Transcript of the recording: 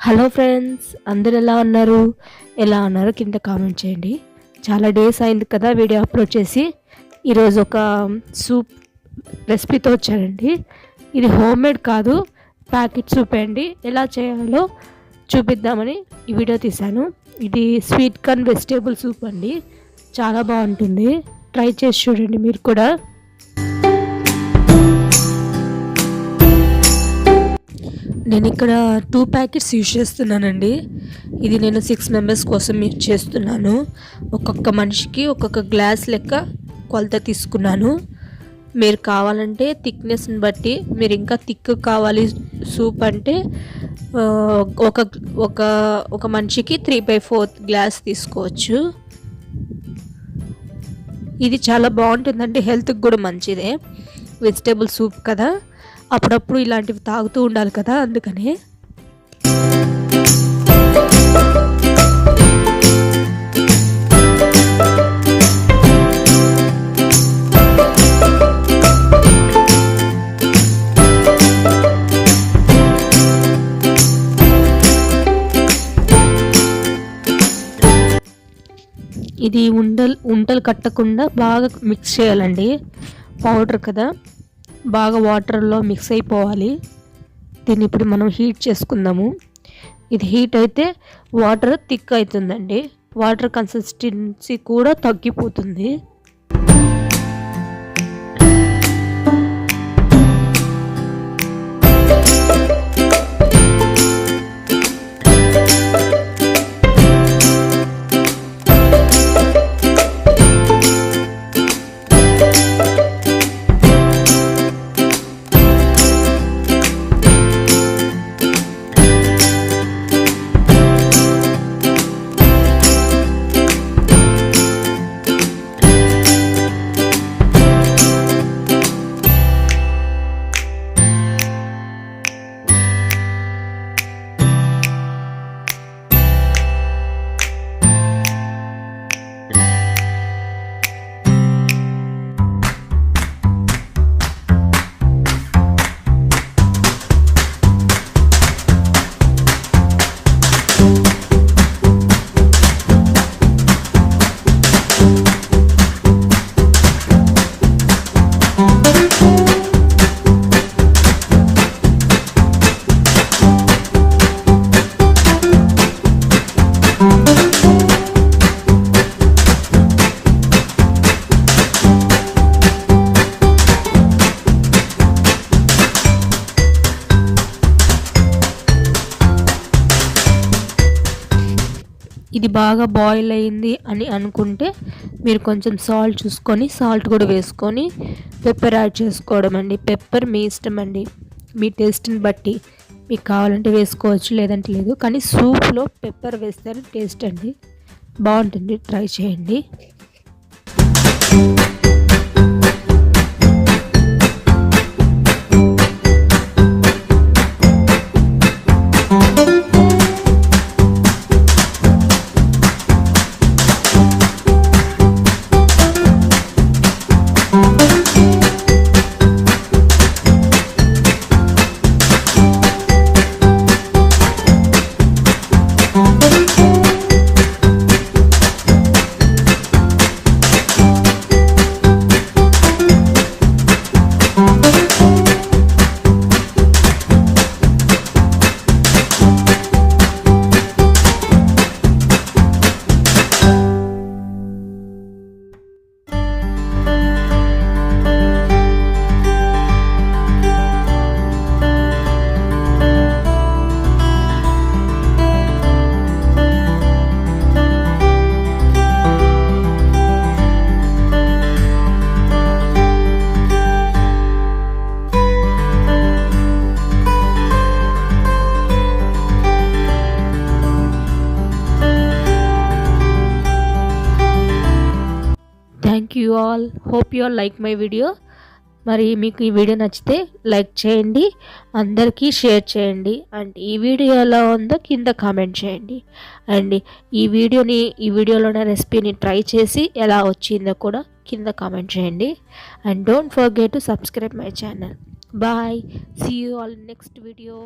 Hello friends, అందరు ఎలా ఉన్నారు కింద కామెంట్ చేయండి. చాలా డేస్ అయింది కదా వీడియో అప్లోడ్ చేసి. ఈరోజు ఒక సూప్ రెసిపీతో వచ్చానండి. ఇది హోమ్మేడ్ కాదు, ప్యాకెట్ సూప్ అండి. ఎలా చేయాలో చూపిద్దామని ఈ వీడియో తీశాను. ఇది స్వీట్ కార్న్ వెజిటేబుల్ సూప్ అండి. చాలా బాగుంటుంది, ట్రై చేసి చూడండి మీరు కూడా. నేను ఇక్కడ 2 ప్యాకెట్స్ యూజ్ చేస్తున్నానండి. ఇది నేను 6 మెంబర్స్ కోసం యూజ్ చేస్తున్నాను. ఒక్కొక్క మనిషికి ఒక్కొక్క గ్లాస్ లెక్క కొలత తీసుకున్నాను. మీరు కావాలంటే థిక్నెస్ని బట్టి, మీరు ఇంకా థిక్ కావాలి సూప్ అంటే ఒక మనిషికి 3/4 గ్లాస్ తీసుకోవచ్చు. ఇది చాలా బాగుంటుందండి, హెల్త్కి కూడా మంచిదే. వెజిటేబుల్ సూప్ కదా, అప్పుడప్పుడు ఇలాంటివి తాగుతూ ఉండాలి కదా, అందుకనే. ఇది ఉంటలు కట్టకుండా బాగా మిక్స్ చేయాలండి. పౌడర్ కదా, బాగా వాటర్లో మిక్స్ అయిపోవాలి. దీన్ని ఇప్పుడు మనం హీట్ చేసుకుందాము. ఇది హీట్ అయితే వాటర్ థిక్ అవుతుందండి, వాటర్ కన్సిస్టెన్సీ కూడా తగ్గిపోతుంది. ఇది బాగా బాయిల్ అయింది అని అనుకుంటే మీరు కొంచెం సాల్ట్ చూసుకొని, సాల్ట్ కూడా వేసుకొని పెప్పర్ యాడ్ చేసుకోవడం అండి. పెప్పర్ మీ ఇష్టం అండి, మీ టేస్ట్ని బట్టి. మీకు కావాలంటే వేసుకోవచ్చు, లేదంటే లేదు. కానీ సూప్లో పెప్పర్ వేస్తేనే టేస్ట్ అండి, బాగుంటుంది. ట్రై చేయండి. Thank you all, hope you all like my video. మరి మీకు ఈ వీడియో నచ్చితే లైక్ చేయండి, అందరికీ షేర్ చేయండి. అండ్ ఈ వీడియో ఎలా ఉందో కింద కామెంట్ చేయండి. అండ్ ఈ వీడియోలోని రెసిపీని ట్రై చేసి ఎలా వచ్చిందో కూడా కింద కామెంట్ చేయండి. And don't forget to subscribe my channel. Bye, see you all next video.